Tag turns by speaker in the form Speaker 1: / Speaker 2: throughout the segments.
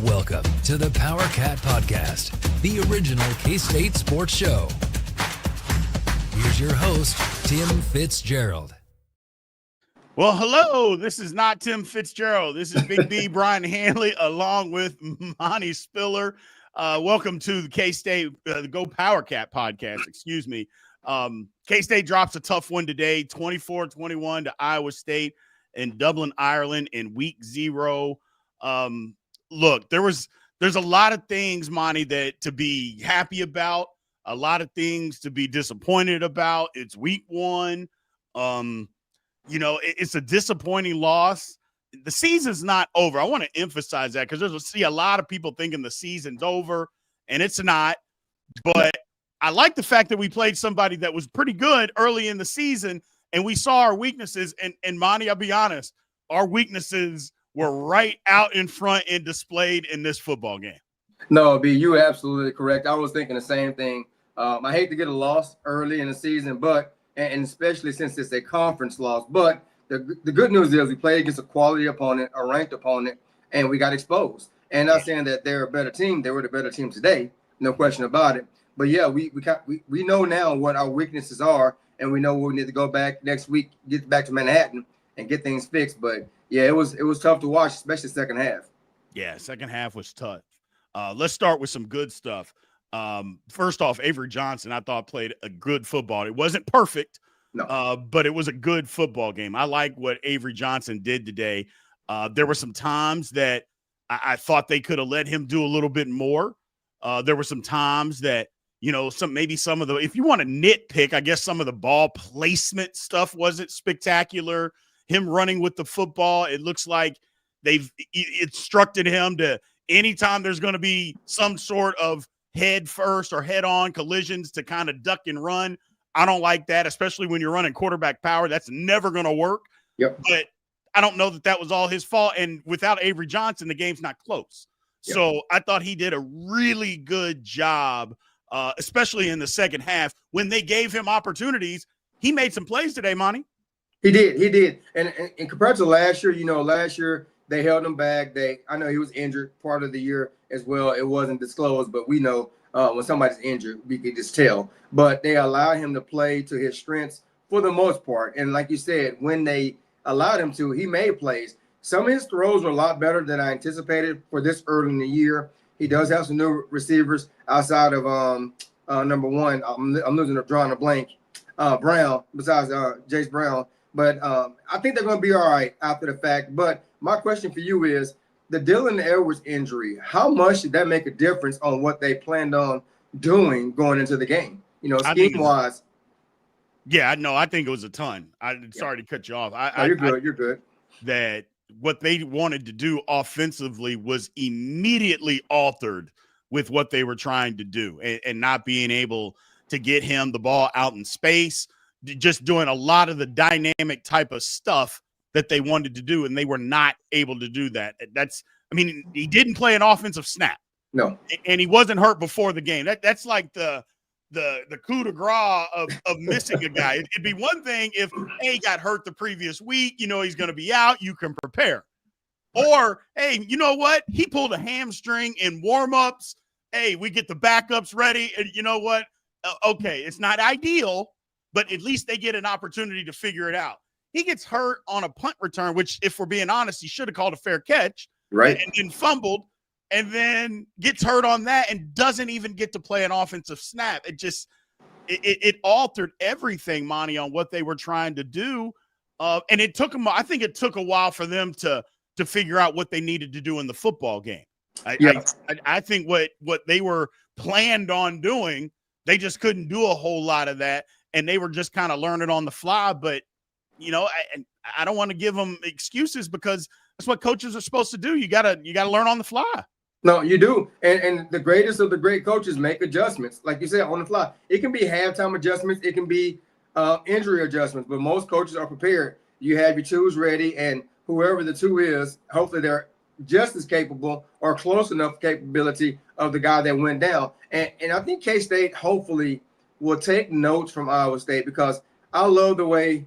Speaker 1: Welcome to the Powercat Podcast, the original K-State sports show. Here's your host, Tim Fitzgerald.
Speaker 2: Well, hello. This is not Tim Fitzgerald. This is Big B, Brian Hanley, along with Monty Spiller. Welcome to the K-State, the Go Powercat Podcast, excuse me. K-State drops a tough one today, 24-21 to Iowa State in Dublin, Ireland in week 0. Look, there's a lot of things, Monty, that to be happy about, a lot of things to be disappointed about. It's week 1. It's a disappointing loss. The season's not over. I want to emphasize that because I see a lot of people thinking the season's over, and it's not. But I like the fact that we played somebody that was pretty good early in the season, and we saw our weaknesses. And Monty, I'll be honest, our weaknesses were right out in front and displayed in this football game.
Speaker 3: No, B, you're absolutely correct. I was thinking the same thing. I hate to get a loss early in the season, but and especially since it's a conference loss. But the good news is we played against a quality opponent, a ranked opponent, and we got exposed. And not saying that they're a better team. They were the better team today, no question about it. But, yeah, we know now what our weaknesses are, and we know we need to go back next week, get back to Manhattan, and get things fixed. But, yeah, it was tough to watch, especially second half.
Speaker 2: Yeah, second half was tough. Let's start with some good stuff. First off, Avery Johnson, I thought played a good football. It wasn't perfect, but it was a good football game. I like what Avery Johnson did today. There were some times that I thought they could have let him do a little bit more. There were some times that, some of the, if you want to nitpick, I guess some of the ball placement stuff wasn't spectacular. Him running with the football, it looks like they've instructed him to anytime there's going to be some sort of head first or head on collisions to kind of duck and run. I don't like that, especially when you're running quarterback power. That's never going to work.
Speaker 3: Yep.
Speaker 2: But I don't know that was all his fault. And without Avery Johnson, the game's not close. Yep. So I thought he did a really good job, especially in the second half. When they gave him opportunities, he made some plays today, Monty.
Speaker 3: He did. And compared to last year, last year they held him back. I know he was injured part of the year as well. It wasn't disclosed, but we know when somebody's injured, we can just tell. But they allowed him to play to his strengths for the most part. And like you said, when they allowed him to, he made plays. Some of his throws were a lot better than I anticipated for this early in the year. He does have some new receivers outside of number one. I'm drawing a blank. Brown, besides Jace Brown. But I think they're going to be all right after the fact. But my question for you is, the Dylan Edwards injury, how much did that make a difference on what they planned on doing going into the game? Scheme-wise.
Speaker 2: Yeah, no, I think it was a ton. Sorry to cut you off.
Speaker 3: You're good.
Speaker 2: That what they wanted to do offensively was immediately altered with what they were trying to do and not being able to get him the ball out in space, just doing a lot of the dynamic type of stuff that they wanted to do, and they were not able to do that. He didn't play an offensive snap.
Speaker 3: No.
Speaker 2: And he wasn't hurt before the game. That's like the coup de grace of missing a guy. It'd be one thing if he got hurt the previous week, he's going to be out, you can prepare. Or, hey, you know what? He pulled a hamstring in warm-ups. Hey, we get the backups ready, and you know what? Okay, it's not ideal, but at least they get an opportunity to figure it out. He gets hurt on a punt return, which, if we're being honest, he should have called a fair catch.
Speaker 3: Right.
Speaker 2: And then fumbled, and then gets hurt on that and doesn't even get to play an offensive snap. It altered everything, Monty, on what they were trying to do. And it took them, I think it took a while for them to figure out what they needed to do in the football game. I think what they were planned on doing, they just couldn't do a whole lot of that. And they were just kind of learning on the fly. But, I don't want to give them excuses because that's what coaches are supposed to do. You gotta learn on the fly.
Speaker 3: No, you do. And the greatest of the great coaches make adjustments. Like you said, on the fly. It can be halftime adjustments. It can be injury adjustments. But most coaches are prepared. You have your twos ready, and whoever the two is, hopefully they're just as capable or close enough capability of the guy that went down. And I think K-State hopefully will take notes from Iowa State, because I love the way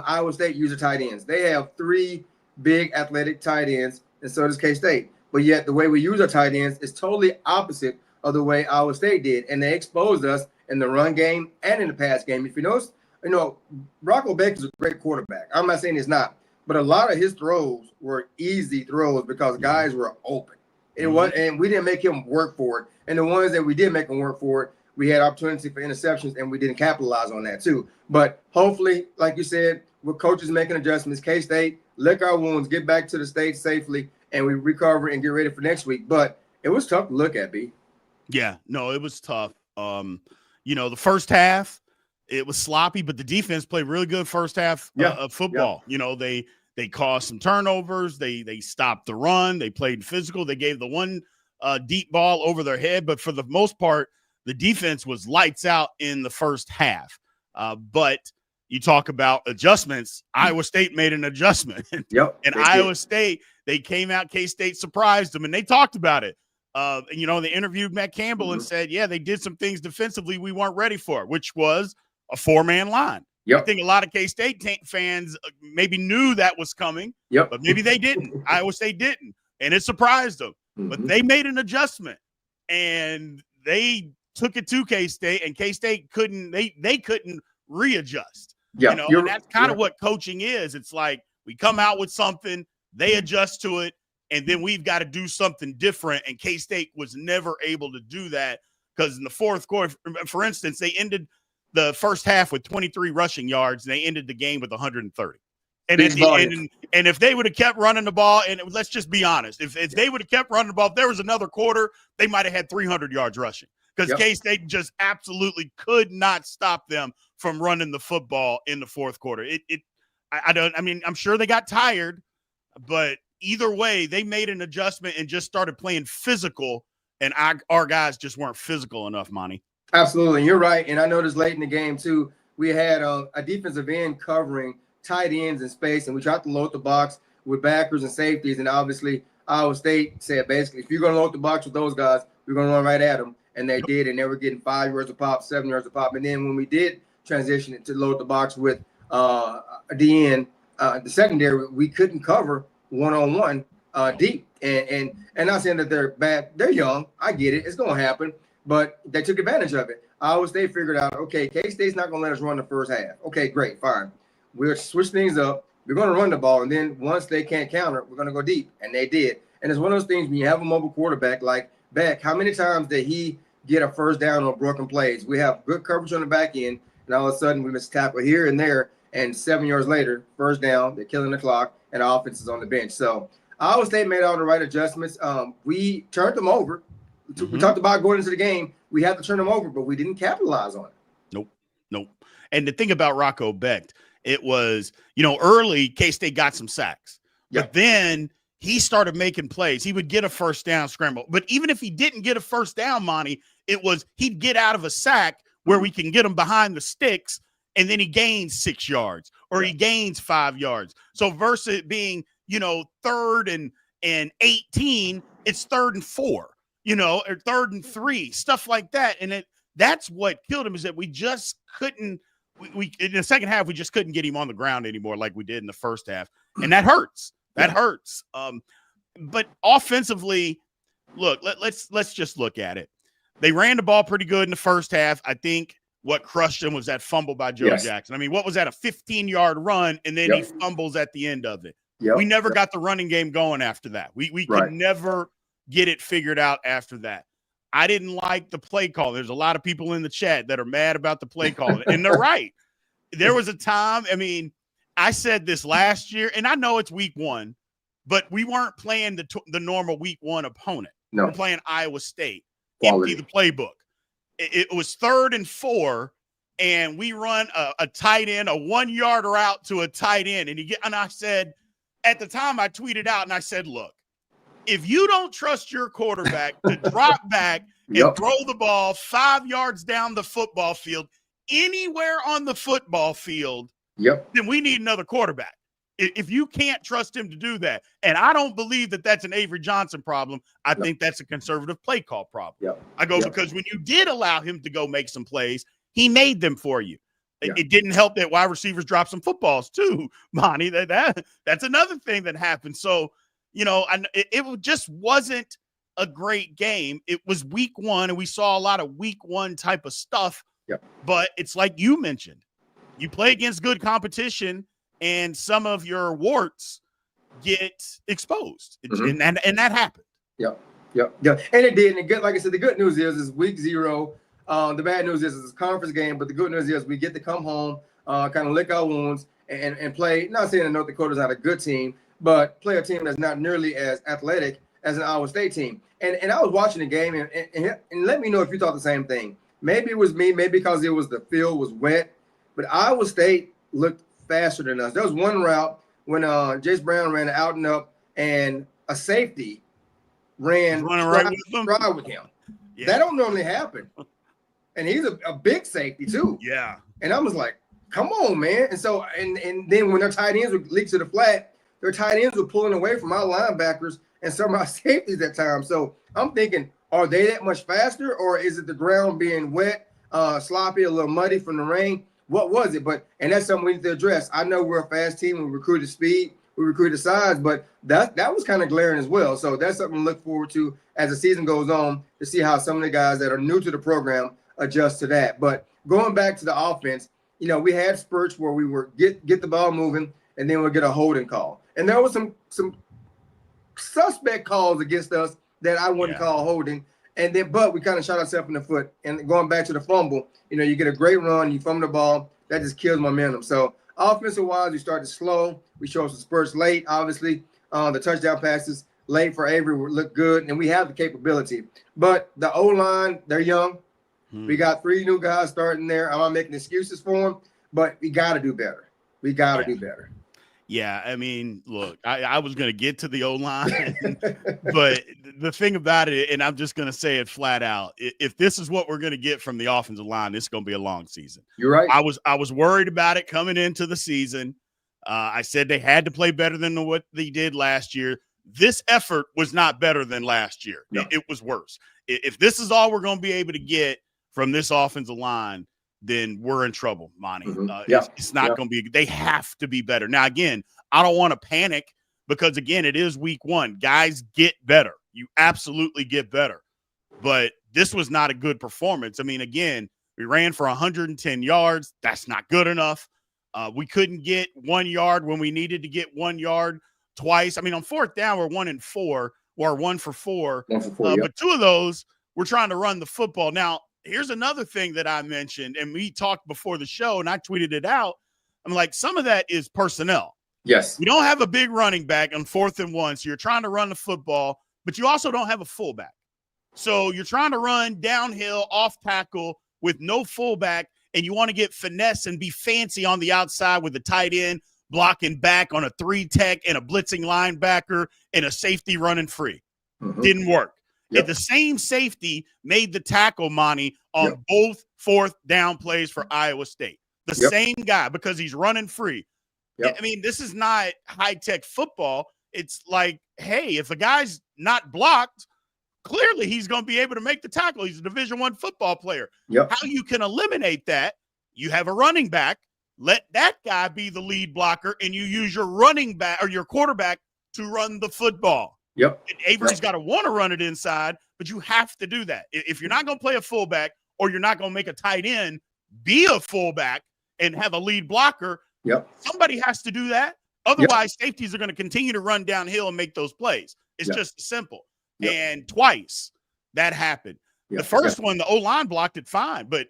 Speaker 3: Iowa State uses tight ends. They have 3 big athletic tight ends, and so does K-State. but yet the way we use our tight ends is totally opposite of the way Iowa State did. And they exposed us in the run game and in the pass game. If you notice, Rocco Beck is a great quarterback. I'm not saying he's not, but a lot of his throws were easy throws because guys were open. It was, and we didn't make him work for it. And the ones that we did make him work for it, we had opportunity for interceptions, and we didn't capitalize on that too. But hopefully, like you said, with coaches making adjustments, K-State, lick our wounds, get back to the state safely, and we recover and get ready for next week. But it was tough to look at, B.
Speaker 2: Yeah, no, it was tough. The first half, it was sloppy, but the defense played really good first half of football. Yeah. They caused some turnovers. They stopped the run. They played physical. They gave the one deep ball over their head. But for the most part, the defense was lights out in the first half. But you talk about adjustments. Iowa State made an adjustment. And Iowa State, they came out, K-State surprised them, and they talked about it. They interviewed Matt Campbell and said, they did some things defensively we weren't ready for, which was a 4-man line. I think a lot of K-State fans maybe knew that was coming, but maybe they didn't. Iowa State didn't, and it surprised them. But they made an adjustment, and they took it to K-State, and K-State couldn't readjust. And that's kind of what coaching is. It's like we come out with something, they adjust to it, and then we've got to do something different, and K-State was never able to do that because in the fourth quarter, for instance, they ended the first half with 23 rushing yards, and they ended the game with 130. And if they would have kept running the ball, and let's just be honest, if they would have kept running the ball, if there was another quarter, they might have had 300 yards rushing because K-State just absolutely could not stop them from running the football in the fourth quarter. I'm sure they got tired, but either way, they made an adjustment and just started playing physical, and our guys just weren't physical enough, Monty.
Speaker 3: Absolutely. You're right. And I noticed late in the game, too, we had a defensive end covering tight ends in space, and we tried to load the box with backers and safeties. And obviously, Iowa State said, basically, if you're going to load the box with those guys, we're going to run right at them. And they did, and they were getting 5 yards a pop, 7 yards a pop. And then when we did transition it to load the box with the end, the secondary, we couldn't cover one-on-one deep. And not saying that they're bad. They're young. I get it. It's going to happen. But they took advantage of it. Iowa State figured out, okay, K-State's not going to let us run the first half. Okay, great, fine. We'll switch things up. We're going to run the ball, and then once they can't counter, we're going to go deep. And they did. And it's one of those things when you have a mobile quarterback like Beck, how many times did he get a first down on broken plays? We have good coverage on the back end, and all of a sudden we miss a tackle here and there, and 7 yards later, first down, they're killing the clock, and our offense is on the bench. So Iowa State made all the right adjustments. We turned them over. We talked about going into the game. We had to turn them over, but we didn't capitalize on it.
Speaker 2: Nope. And the thing about Rocco Becht, it was, early K-State got some sacks, but then he started making plays. He would get a first down scramble. But even if he didn't get a first down, Monty, it was he'd get out of a sack where we can get him behind the sticks, and then he gains 6 yards or he gains 5 yards. So versus it being, 3rd and 18, it's 3rd and 4. Or 3rd and 3, stuff like that. And that's what killed him is that we just couldn't we in the second half, we just couldn't get him on the ground anymore like we did in the first half. And that hurts. That hurts. But offensively, look, let's just look at it. They ran the ball pretty good in the first half. I think what crushed them was that fumble by Joe Jackson. I mean, what was that, a 15-yard run, and then he fumbles at the end of it. We never got the running game going after that. We could never get it figured out after that. I didn't like the play call. There's a lot of people in the chat that are mad about the play call, and they're right. There was a time, I said this last year, and I know it's week 1, but we weren't playing the normal week 1 opponent. No. We're playing Iowa State. Empty the playbook. It was 3rd and 4, and we run a tight end, a 1-yard route to a tight end. And I said, at the time I tweeted out and I said, look, if you don't trust your quarterback to drop back and throw the ball 5 yards down the football field, anywhere on the football field, then we need another quarterback. If you can't trust him to do that, and I don't believe that that's an Avery Johnson problem, I think that's a conservative play call problem. Because when you did allow him to go make some plays, he made them for you. It didn't help that wide receivers dropped some footballs too, Monty. That's another thing that happened. So, it just wasn't a great game. It was week one, and we saw a lot of week one type of stuff.
Speaker 3: Yep.
Speaker 2: But it's like you mentioned, you play against good competition, and some of your warts get exposed, and that happened.
Speaker 3: Yep. And it did. And good, like I said, the good news is week 0. The bad news is it's a conference game, but the good news is we get to come home, kind of lick our wounds, and play. Not saying that North Dakota's not a good team, but play a team that's not nearly as athletic as an Iowa State team. And I was watching the game, and let me know if you thought the same thing. Maybe it was me, maybe because the field was wet, but Iowa State looked faster than us. There was one route when Jace Brown ran out and up, and a safety ran right with him. Yeah. That don't normally happen. And he's a big safety too.
Speaker 2: Yeah.
Speaker 3: And I was like, come on, man. And so, and then when their tight ends would leak to the flat, their tight ends were pulling away from our linebackers and some of our safeties at times. So I'm thinking, are they that much faster, or is it the ground being wet, sloppy, a little muddy from the rain? What was it? And that's something we need to address. I know we're a fast team. We recruited speed, we recruited size, but that was kind of glaring as well. So that's something to look forward to as the season goes on, to see how some of the guys that are new to the program adjust to that. But going back to the offense, we had spurts where we were get the ball moving, and then we'll get a holding call. And there was some suspect calls against us that I wouldn't call holding. But we kind of shot ourselves in the foot. And going back to the fumble, you get a great run, you fumble the ball, that just kills momentum. So offensive-wise, we started slow. We showed some spurts late, obviously. The touchdown passes late for Avery look good, and we have the capability. But the O-line, they're young. We got 3 new guys starting there. I'm not making excuses for them, but we got to do better. We got to do better.
Speaker 2: Yeah, I mean, look, I was going to get to the O-line, but the thing about it, and I'm just going to say it flat out, if this is what we're going to get from the offensive line, it's going to be a long season.
Speaker 3: You're right.
Speaker 2: I was worried about it coming into the season. I said they had to play better than what they did last year. This effort was not better than last year. No. It was worse. If this is all we're going to be able to get from this offensive line, then we're in trouble, Monty. It's not going to be – they have to be better. Now, again, I don't want to panic because, again, it is week 1. Guys get better. You absolutely get better. But this was not a good performance. I mean, again, we ran for 110 yards. That's not good enough. We couldn't get 1 yard when we needed to get 1 yard twice. I mean, on 4th down, we're 1 and 4 or 1 for 4.
Speaker 3: 1 for 4,
Speaker 2: But 2 of those, we're trying to run the football. Now, here's another thing that I mentioned, and we talked before the show, and I tweeted it out. I'm like, some of that is personnel.
Speaker 3: Yes.
Speaker 2: We don't have a big running back on 4th and 1, so you're trying to run the football, but you also don't have a fullback. So you're trying to run downhill, off tackle with no fullback, and you want to get finesse and be fancy on the outside with the tight end blocking back on a 3-tech and a blitzing linebacker and a safety running free. Didn't work. Yep. The same safety made the tackle, Monty, on both 4th down plays for Iowa State. The same guy, because he's running free. I mean, this is not high-tech football. It's like, hey, if a guy's not blocked, clearly he's going to be able to make the tackle. He's a Division I football player. How you can eliminate that, you have a running back, let that guy be the lead blocker, and you use your running back or your quarterback to run the football. And Avery's got to want to run it inside, but you have to do that. If you're not going to play a fullback or you're not going to make a tight end be a fullback and have a lead blocker, somebody has to do that. Otherwise, safeties are going to continue to run downhill and make those plays. It's just simple. And twice that happened. The first one, the O-line blocked it fine, but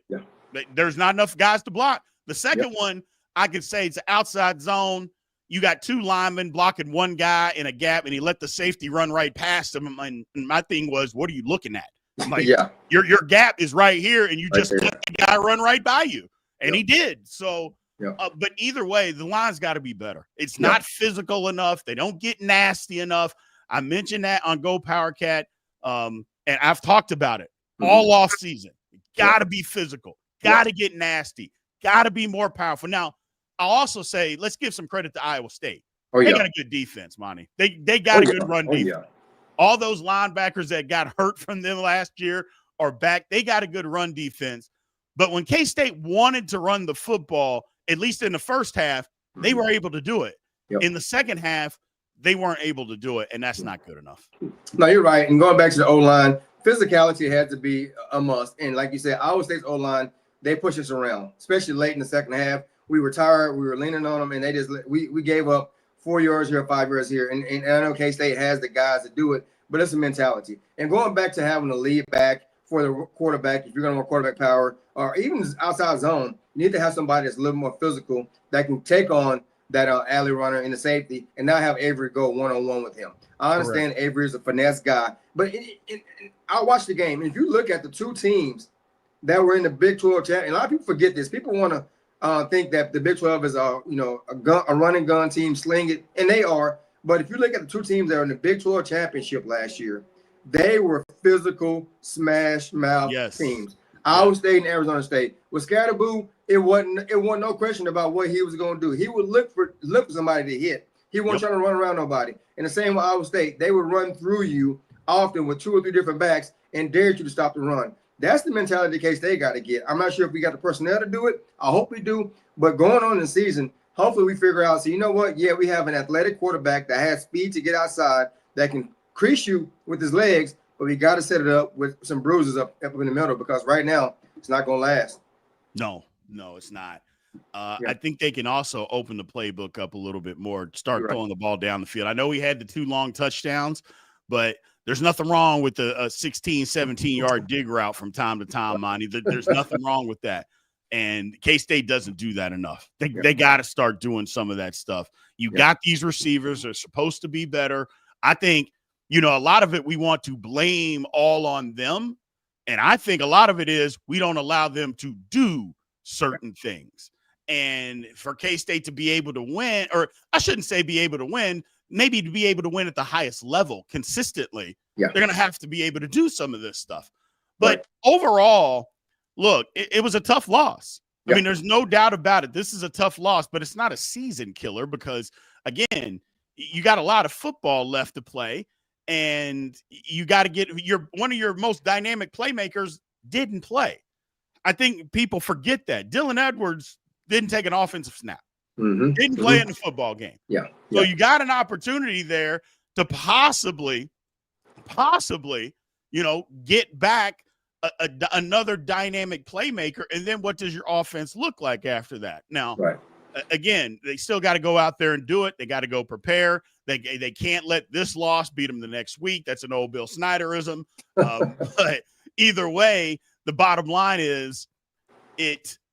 Speaker 2: there's not enough guys to block. The second one, I could say it's an outside zone. You got 2 linemen blocking 1 guy in a gap, and he let the safety run right past him. And my thing was, what are you looking at? I'm like, your gap is right here, and you just let the guy run right by you. And he did. So, but either way, the line's got to be better. It's not physical enough. They don't get nasty enough. I mentioned that on Go Powercat, and I've talked about it all off season. Got to be physical. Got to get nasty. Got to be more powerful. Now, I'll also say, let's give some credit to Iowa State. They got a good defense, Monty. They got a good run defense. All those linebackers that got hurt from them last year are back. They got a good run defense. But when K-State wanted to run the football, at least in the first half, they were able to do it. In the second half, they weren't able to do it, and that's not good enough.
Speaker 3: No, you're right. And going back to the O-line, physicality had to be a must. And like you said, Iowa State's O-line, they push us around, especially late in the second half. We were tired. We were leaning on them, and they just we gave up 4 yards here, 5 yards here. And I know K-State has the guys to do it, but it's a mentality. And going back to having a lead back for the quarterback, if you're going to want quarterback power, or even outside zone, you need to have somebody that's a little more physical that can take on that alley runner in the safety and not have Avery go one-on-one with him. I understand Avery is a finesse guy, but I watched the game. And if you look at the two teams that were in the Big 12 championship, a lot of people forget this. People want to think that the Big 12 is a running gun team, sling it, and they are. But if you look at the two teams that are in the Big 12 championship last year, they were physical smash mouth teams. Iowa State and Arizona State. With Scatterboo, it wasn't no question about what he was going to do. He would look for somebody to hit. He wasn't trying to run around nobody. And the same with Iowa State, they would run through you often with 2 or 3 different backs and dare you to stop the run. That's the mentality K-State got to get. I'm not sure if we got the personnel to do it. I hope we do. But going on in the season, hopefully we figure out, so you know what? Yeah, we have an athletic quarterback that has speed to get outside, that can crease you with his legs, but we got to set it up with some bruises up in the middle, because right now it's not going to last.
Speaker 2: No, it's not. I think they can also open the playbook up a little bit more, start throwing the ball down the field. I know he had the 2 long touchdowns, but there's nothing wrong with a 16, 17-yard dig route from time to time, Monty. There's nothing wrong with that. And K-State doesn't do that enough. They got to start doing some of that stuff. You got these receivers. They're supposed to be better. I think, a lot of it we want to blame all on them. And I think a lot of it is we don't allow them to do certain things. And for K-State to be able to win, or I shouldn't say be able to win, maybe to be able to win at the highest level consistently, they're going to have to be able to do some of this stuff. But overall, look, it was a tough loss. I mean, there's no doubt about it. This is a tough loss, but it's not a season killer because, again, you got a lot of football left to play, and you got to get one of your most dynamic playmakers didn't play. I think people forget that. Dylan Edwards didn't take an offensive snap. Didn't play in the football game. So you got an opportunity there to possibly, get back another dynamic playmaker. And then what does your offense look like after that? Now, again, they still got to go out there and do it. They got to go prepare. They can't let this loss beat them the next week. That's an old Bill Snyderism. But either way, the bottom line is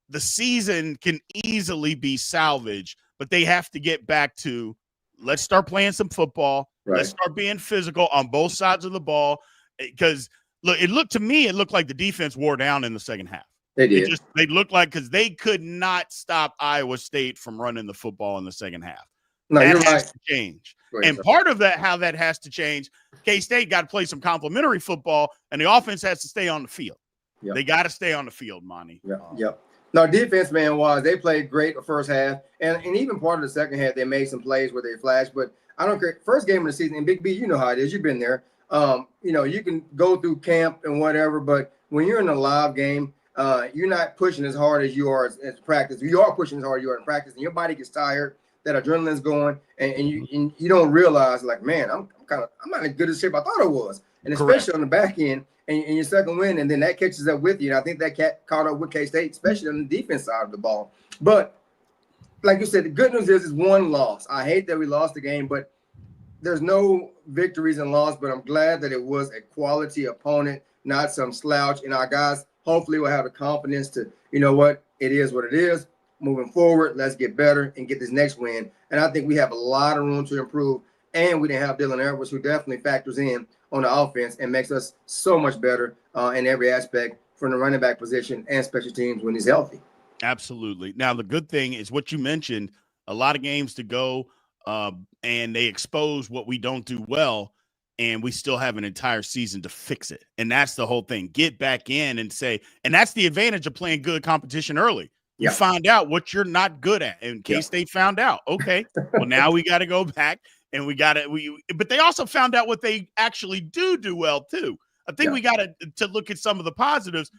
Speaker 2: the season can easily be salvaged, but they have to get back to, let's start playing some football. Let's start being physical on both sides of the ball. Because look, it looked like the defense wore down in the second half.
Speaker 3: They did.
Speaker 2: They looked like, because they could not stop Iowa State from running the football in the second half.
Speaker 3: No,
Speaker 2: that
Speaker 3: you're
Speaker 2: has
Speaker 3: right.
Speaker 2: to change. And part of that, how that has to change, K-State got to play some complementary football, and the offense has to stay on the field. They got to stay on the field, Monty.
Speaker 3: No, defense, man, they played great the first half. And even part of the second half, they made some plays where they flashed. But I don't care. First game of the season, and Big B, you know how it is. You've been there. You can go through camp and whatever, but when you're in a live game, you're not pushing as hard as you are as practice. You are pushing as hard as you are in practice, and your body gets tired. That adrenaline's going, and you don't realize, like, man, I'm not as good as shape I thought I was. And especially on the back end, and your second win, and then that catches up with you. And I think that caught up with K-State, especially on the defense side of the ball. But like you said, the good news is one loss. I hate that we lost the game, but there's no victories and loss. But I'm glad that it was a quality opponent, not some slouch. And our guys hopefully will have the confidence to, you know what, it is what it is. Moving forward, let's get better and get this next win. And I think we have a lot of room to improve. And we didn't have Dylan Edwards, who definitely factors in on the offense and makes us so much better in every aspect from the running back position and special teams when he's healthy.
Speaker 2: Absolutely. Now, the good thing is what you mentioned, a lot of games to go, and they expose what we don't do well, and we still have an entire season to fix it. And that's the whole thing. Get back in and say, and that's the advantage of playing good competition early. You find out what you're not good at. And K-State found out. Okay, well, now we got to go back and but they also found out what they actually do well too. I think we got to look at some of the positives.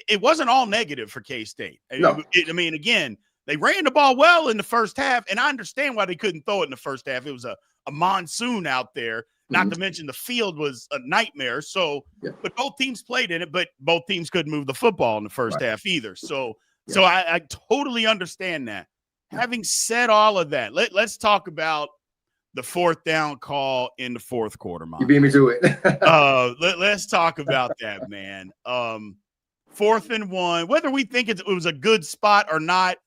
Speaker 2: It wasn't all negative for K-State.
Speaker 3: No.
Speaker 2: I mean, again, they ran the ball well in the first half, and I understand why they couldn't throw it in the first half. It was a a monsoon out there. Not to mention the field was a nightmare. So, but both teams played in it, but both teams couldn't move the football in the first half either. So I totally understand that. Having said all of that, let's talk about the fourth down call in the fourth quarter, Mom.
Speaker 3: You beat me to it.
Speaker 2: Let's talk about that, man. 4th and 1, whether we think it was a good spot or not,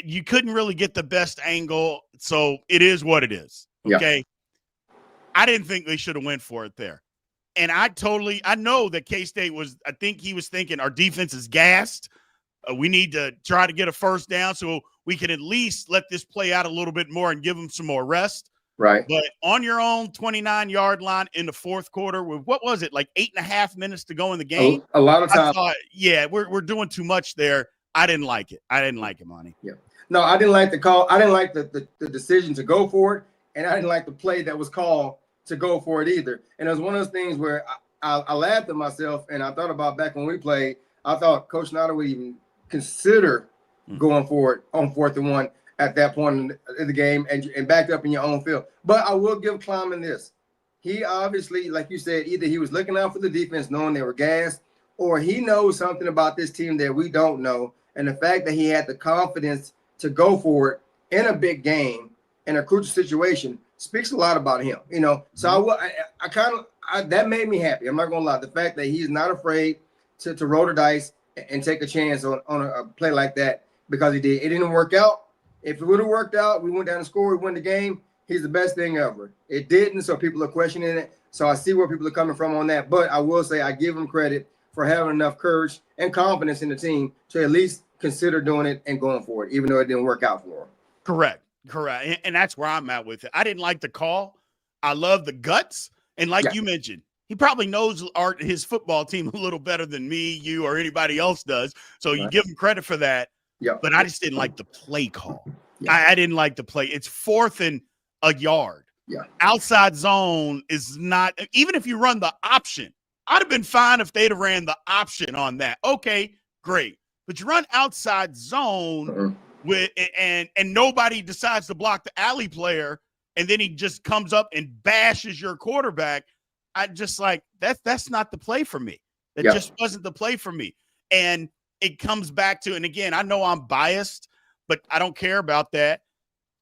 Speaker 2: you couldn't really get the best angle. So it is what it is. Okay. Yeah. I didn't think they should have went for it there. And I know that K-State I think he was thinking our defense is gassed. We need to try to get a first down so we can at least let this play out a little bit more and give them some more rest.
Speaker 3: Right.
Speaker 2: But on your own 29-yard line in the fourth quarter with, what was it, like 8.5 minutes to go in the game?
Speaker 3: A lot of time.
Speaker 2: I thought, we're doing too much there. I didn't like it. Monty.
Speaker 3: Yeah. No, I didn't like the call. I didn't like the decision to go for it. And I didn't like the play that was called to go for it either. And it was one of those things where I laughed at myself, and I thought about back when we played, I thought Coach Snyder would even consider going for it on 4th and 1 at that point in the game and backed up in your own field. But I will give Kleiman this. He obviously, like you said, either he was looking out for the defense knowing they were gassed, or he knows something about this team that we don't know. And the fact that he had the confidence to go for it in a big game, in a crucial situation, speaks a lot about him, you know. So that made me happy. I'm not gonna lie. The fact that he's not afraid to roll the dice and take a chance on a play like that, because he did. It didn't work out. If it would have worked out, we went down and scored, we win the game. He's the best thing ever. It didn't, so people are questioning it. So I see where people are coming from on that. But I will say I give him credit for having enough courage and confidence in the team to at least consider doing it and going for it, even though it didn't work out for him.
Speaker 2: Correct. And that's where I'm at with it. I didn't like the call. I love the guts. And like you mentioned, he probably knows his football team a little better than me, you, or anybody else does. So you give him credit for that. Yeah. But I just didn't like the play call. Yeah. I didn't like the play. It's 4th and a yard. Yeah. Outside zone is not, even if you run the option, I'd have been fine if they'd have ran the option on that. Okay, great. But you run outside zone and nobody decides to block the alley player, and then he just comes up and bashes your quarterback. I just like, that's not the play for me. That just wasn't the play for me. And it comes back to, and again, I know I'm biased, but I don't care about that.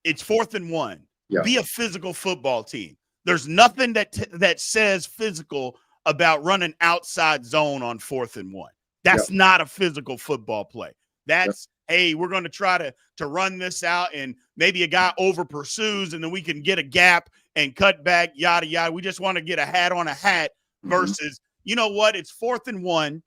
Speaker 2: It's 4th and 1. Yeah. Be a physical football team. There's nothing that says physical about running outside zone on 4th and 1. That's not a physical football play. That's, hey, we're going to try to run this out, and maybe a guy over pursues, and then we can get a gap and cut back, yada, yada. We just want to get a hat on a hat versus, you know what? It's 4th and 1.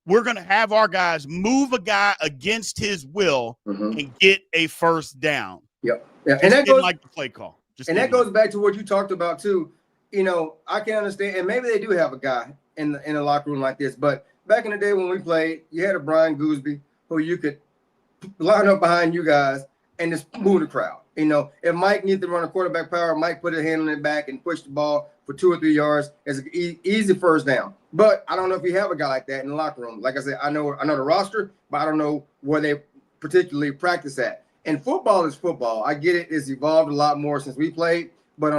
Speaker 2: We're going to have our guys move a guy against his will and get a first down.
Speaker 3: Yeah. And that goes
Speaker 2: like the play call.
Speaker 3: That goes back to what you talked about too. You know, I can understand, and maybe they do have a guy in the locker room like this, but back in the day when we played, you had a Brian Gooseby who you could line up behind you guys and just move the crowd. You know, if Mike needs to run a quarterback power, Mike put his hand on it back and push the ball for 2 or 3 yards. It's an easy first down. But I don't know if you have a guy like that in the locker room. Like I said, I know the roster, but I don't know where they particularly practice at. And football is football. I get it. It's evolved a lot more since we played. But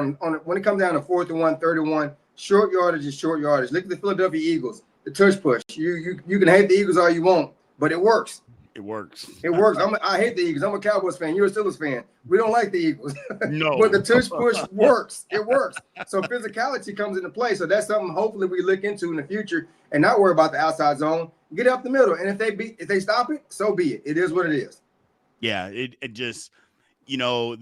Speaker 3: when it comes down to 4th and 1, 3rd and 1, short yardage is short yardage. Look at the Philadelphia Eagles, the tush push. You can hate the Eagles all you want, but it works.
Speaker 2: It works.
Speaker 3: It works. I hate the Eagles. I'm a Cowboys fan. You're a Steelers fan. We don't like the Eagles.
Speaker 2: No.
Speaker 3: But the tush push works. It works. So physicality comes into play. So that's something hopefully we look into in the future and not worry about the outside zone. Get up the middle. And if they stop it, so be it. It is what it is.
Speaker 2: Yeah, it just, you know,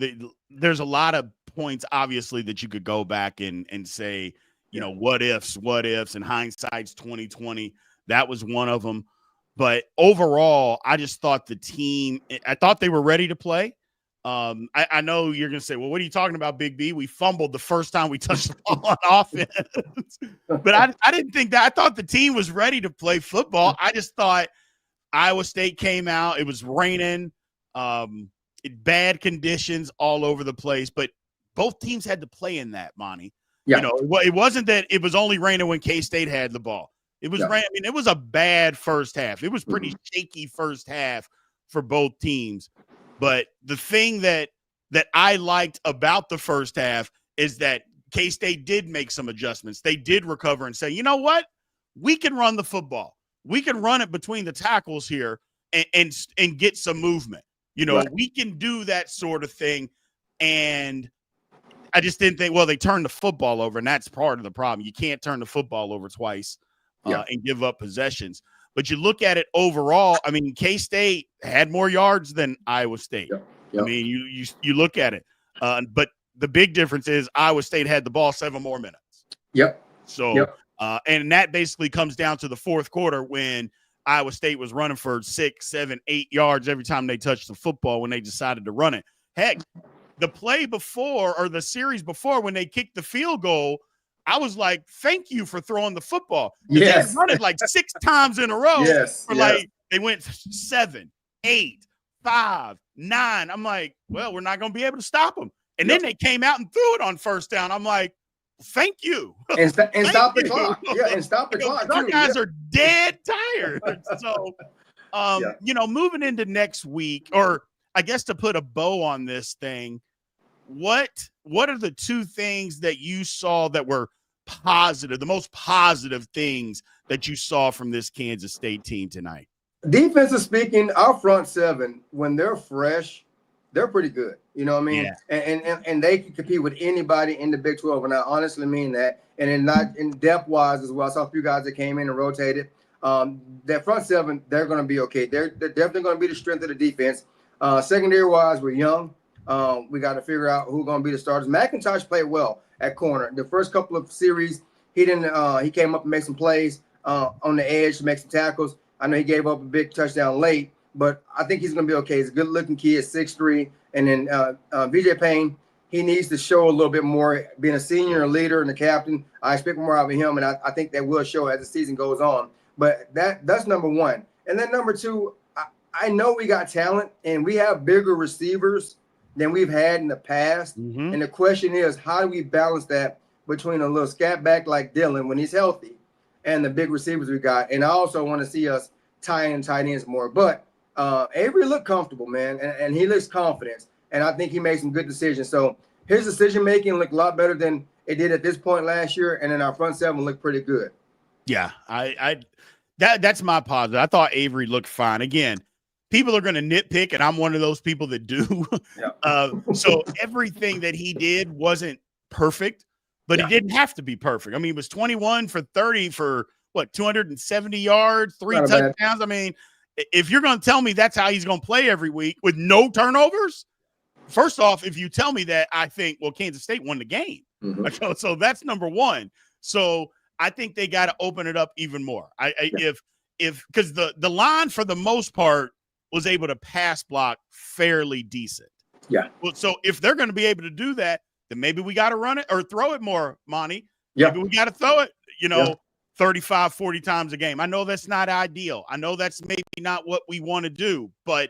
Speaker 2: there's a lot of points, obviously, that you could go back and say, you know, what ifs, and hindsight's 2020. That was one of them. But overall, I just thought I thought they were ready to play. I know you're going to say, well, what are you talking about, Big B? We fumbled the first time we touched the ball on offense. But I didn't think that. I thought the team was ready to play football. I just thought Iowa State came out. It was raining. Bad conditions all over the place, but both teams had to play in that, Monty. Yeah. You know, it wasn't that it was only raining when K-State had the ball. It was rain. I mean, it was a bad first half. It was pretty shaky first half for both teams. But the thing that I liked about the first half is that K-State did make some adjustments. They did recover and say, you know what? We can run the football. We can run it between the tackles here and get some movement. You know, we can do that sort of thing. And I just didn't think, well, they turned the football over, and that's part of the problem. You can't turn the football over twice and give up possessions. But you look at it overall, I mean, K-State had more yards than Iowa State. I mean, you look at it. But the big difference is Iowa State had the ball 7 more minutes. So, and that basically comes down to the fourth quarter when Iowa State was running for 6, 7, 8 yards every time they touched the football when they decided to run it. Heck, the play before or the series before when they kicked the field goal, I was like, thank you for throwing the football. They run it like 6 times in a row. Like they went 7, 8, 5, 9. I'm like, well, we're not going to be able to stop them. And then they came out and threw it on first down. I'm like, thank you.
Speaker 3: And stop the clock. And stop the clock.
Speaker 2: Our guys are dead tired. So, you know, moving into next week, or I guess to put a bow on this thing, what are the 2 things that you saw that were positive, the most positive things that you saw from this Kansas State team tonight?
Speaker 3: Defensive speaking, our front 7, when they're fresh, they're pretty good. You know what I mean? And they can compete with anybody in the Big 12. And I honestly mean that. And then not in depth-wise as well. I saw a few guys that came in and rotated. That front 7, they're going to be okay. They're definitely going to be the strength of the defense. Secondary-wise, we're young. We got to figure out who's going to be the starters. McIntosh played well at corner. The first couple of series, he came up and made some plays on the edge to make some tackles. I know he gave up a big touchdown late, but I think he's going to be okay. He's a good-looking kid, 6'3". And then VJ Payne, he needs to show a little bit more, being a senior, a leader, and a captain. I expect more out of him, and I think that will show as the season goes on. But that's number 1. And then number 2, I know we got talent, and we have bigger receivers than we've had in the past. And the question is, how do we balance that between a little scat back like Dylan when he's healthy and the big receivers we got? And I also want to see us tie in tight ends more. But Avery looked comfortable, man, and he looks confident. And I think he made some good decisions. So his decision-making looked a lot better than it did at this point last year. And then our front 7 looked pretty good.
Speaker 2: Yeah, that's my positive. I thought Avery looked fine. Again, people are going to nitpick, and I'm one of those people that do. So everything that he did wasn't perfect, but he didn't have to be perfect. I mean, he was 21 for 30 for, 270 yards, 3 touchdowns. Bad. I mean, if you're going to tell me that's how he's going to play every week with no turnovers, first off, if you tell me that, I think, well, Kansas State won the game. So that's number 1. So I think they got to open it up even more. Because the line for the most part was able to pass block fairly decent. Well, so if they're going to be able to do that, then maybe we got to run it or throw it more, Monty. Maybe we got to throw it, 35, 40 times a game. I know that's not ideal. I know that's maybe not what we want to do, but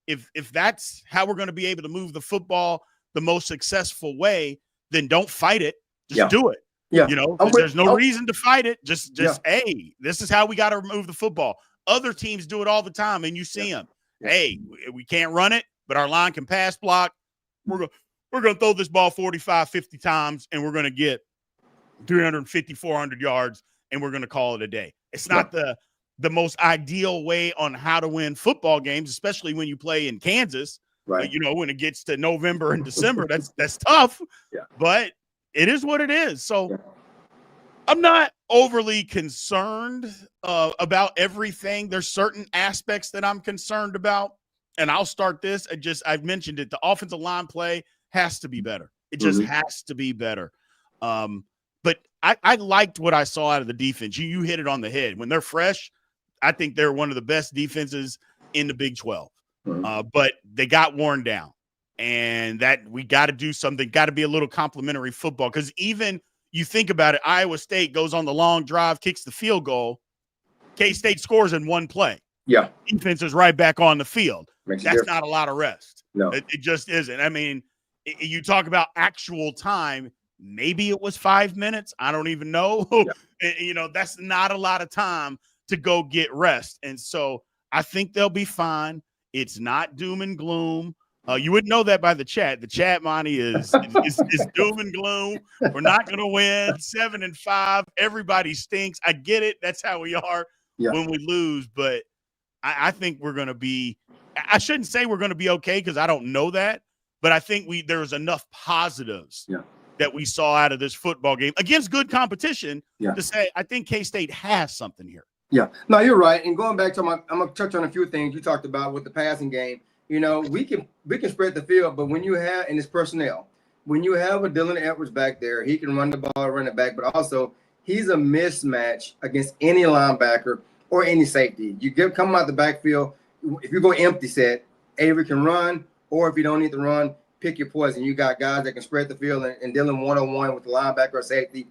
Speaker 2: if that's how we're going to be able to move the football the most successful way, then don't fight it. Just do it. There's no reason to fight it. Just hey, this is how we got to move the football. Other teams do it all the time, and you see them. Hey, we can't run it, but our line can pass block. We're going to throw this ball 45, 50 times, and we're going to get 350, 400 yards, and we're going to call it a day. It's not the most ideal way on how to win football games, especially when you play in Kansas. When it gets to November and December, that's tough. But it is what it is. So I'm not overly concerned about everything. There's certain aspects that I'm concerned about, and I'll start this. I've mentioned it. The offensive line play has to be better. It just has to be better. But I liked what I saw out of the defense. You hit it on the head. When they're fresh, I think they're one of the best defenses in the Big 12. But they got worn down, and that we got to do something. Got to be a little complimentary football, because even you think about it, Iowa State goes on the long drive, kicks the field goal. K-State scores in one play. Defense is right back on the field. That's not a lot of rest. No, it just isn't. I mean, you talk about actual time. Maybe it was 5 minutes. I don't even know. That's not a lot of time to go get rest. And so I think they'll be fine. It's not doom and gloom. You wouldn't know that by the chat. The chat, Monty, is doom and gloom. We're not going to win. 7-5. Everybody stinks. I get it. That's how we are when we lose. But I think we're going to be – I shouldn't say we're going to be okay because I don't know that. But I think there's enough positives that we saw out of this football game against good competition to say I think K-State has something here.
Speaker 3: Yeah. No, you're right. And going back to I'm going to touch on a few things you talked about with the passing game. You know, we can spread the field, but when you have – and it's personnel. When you have a Dylan Edwards back there, he can run the ball, run it back, but also he's a mismatch against any linebacker or any safety. You come out the backfield. If you go empty set, Avery can run, or if you don't need to run, pick your poison. You got guys that can spread the field, and Dylan one-on-one with the linebacker or safety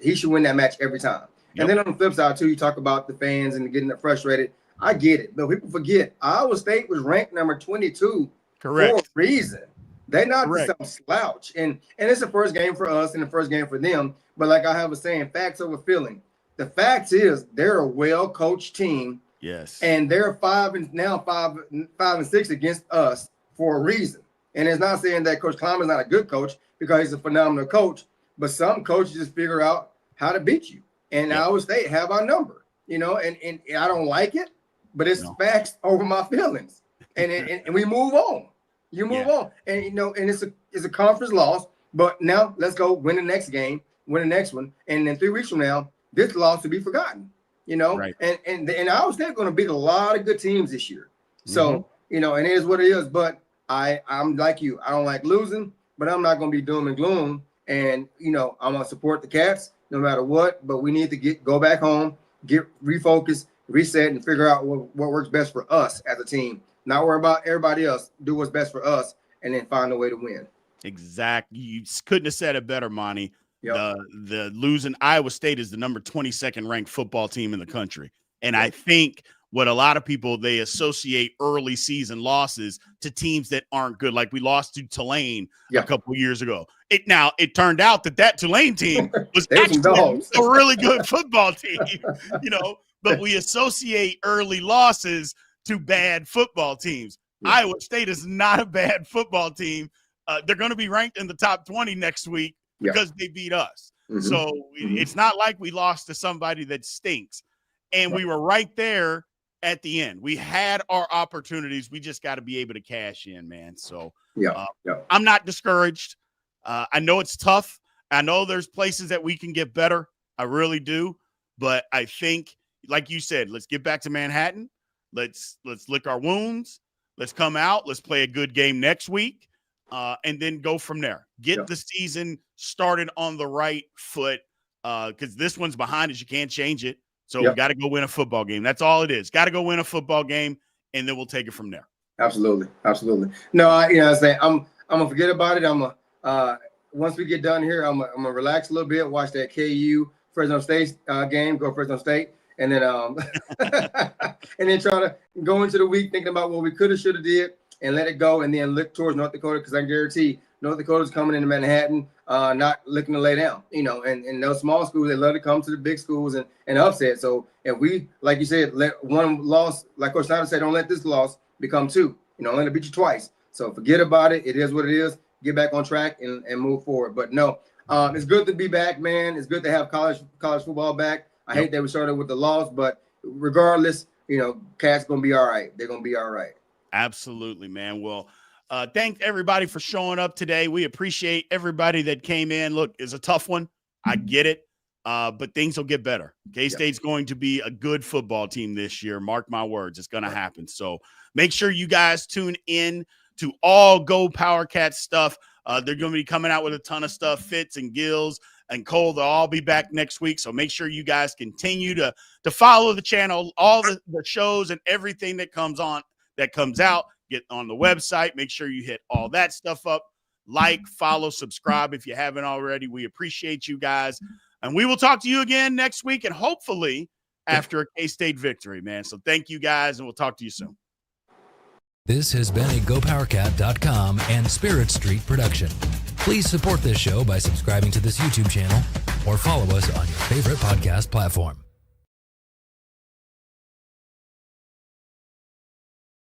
Speaker 3: he should win that match every time. Yep. And then on the flip side, too, you talk about the fans and getting frustrated. I get it, but people forget Iowa State was ranked number 22 for a reason. They're not some slouch. And it's the first game for us and the first game for them. But like I was saying, facts over feeling. The fact is they're a well-coached team.
Speaker 2: Yes.
Speaker 3: And they're 5-6 against us for a reason. And it's not saying that Coach Kleiman's not a good coach because he's a phenomenal coach, but some coaches just figure out how to beat you. And Iowa State have our number, you know, and I don't like it, but it's facts over my feelings. And we move on. You move on. And, you know, and it's a conference loss, but now let's go win the next game, win the next one. And then 3 weeks from now, this loss will be forgotten, you know, and Iowa State going to beat a lot of good teams this year. So, you know, and it is what it is, but I'm like you, I don't like losing, but I'm not going to be doom and gloom. And, you know, I'm going to support the Cats no matter what, but we need to go back home, get refocused, reset, and figure out what works best for us as a team. Not worry about everybody else. Do what's best for us, and then find a way to win.
Speaker 2: Exactly. You couldn't have said it better, Monty.
Speaker 3: Yep.
Speaker 2: The losing Iowa State is the number 22nd ranked football team in the country. And I think what a lot of people, they associate early season losses to teams that aren't good. Like we lost to Tulane a couple of years ago. It turned out that Tulane team was actually a really good football team, you know, but we associate early losses to bad football teams. Iowa State is not a bad football team. They're going to be ranked in the top 20 next week because they beat us. So it's not like we lost to somebody that stinks. And we were right there at the end. We had our opportunities. We just got to be able to cash in, man. So I'm not discouraged. I know it's tough. I know there's places that we can get better. I really do. But I think, like you said, let's get back to Manhattan. Let's lick our wounds. Let's come out. Let's play a good game next week, and then go from there. Get the season started on the right foot, because this one's behind us. You can't change it. So we got to go win a football game. That's all it is. Got to go win a football game, and then we'll take it from there.
Speaker 3: Absolutely. No, I say I'm gonna forget about it. I'm once we get done here, I'm gonna relax a little bit, watch that KU Fresno State game, go Fresno State. And then and then try to go into the week thinking about what we could have, should have did, and let it go, and then look towards North Dakota, because I guarantee North Dakota's coming into Manhattan, not looking to lay down, you know, and those small schools, they love to come to the big schools and upset. So if we, like you said, let one loss, like Coach Snyder said, don't let this loss become 2. You know, I'm going to beat you twice. So forget about it. It is what it is. Get back on track and move forward. But no, it's good to be back, man. It's good to have college football back. I hate that we started with the loss, but regardless, you know, Cats going to be all right. They're going to be all right.
Speaker 2: Absolutely, man. Well, thank everybody for showing up today. We appreciate everybody that came in. Look, it's a tough one. I get it, but things will get better. K-State's going to be a good football team this year. Mark my words. It's going to happen. So make sure you guys tune in to all Go Powercat stuff. They're going to be coming out with a ton of stuff. Fitz and Gills and Cole, they'll all be back next week. So make sure you guys continue to follow the channel, all the shows and everything that comes out. Get on the website. Make sure you hit all that stuff up. Like, follow, subscribe if you haven't already. We appreciate you guys. And we will talk to you again next week, and hopefully after a K-State victory, man. So thank you guys, and we'll talk to you soon.
Speaker 1: This has been a GoPowercat.com and Spirit Street production. Please support this show by subscribing to this YouTube channel or follow us on your favorite podcast platform.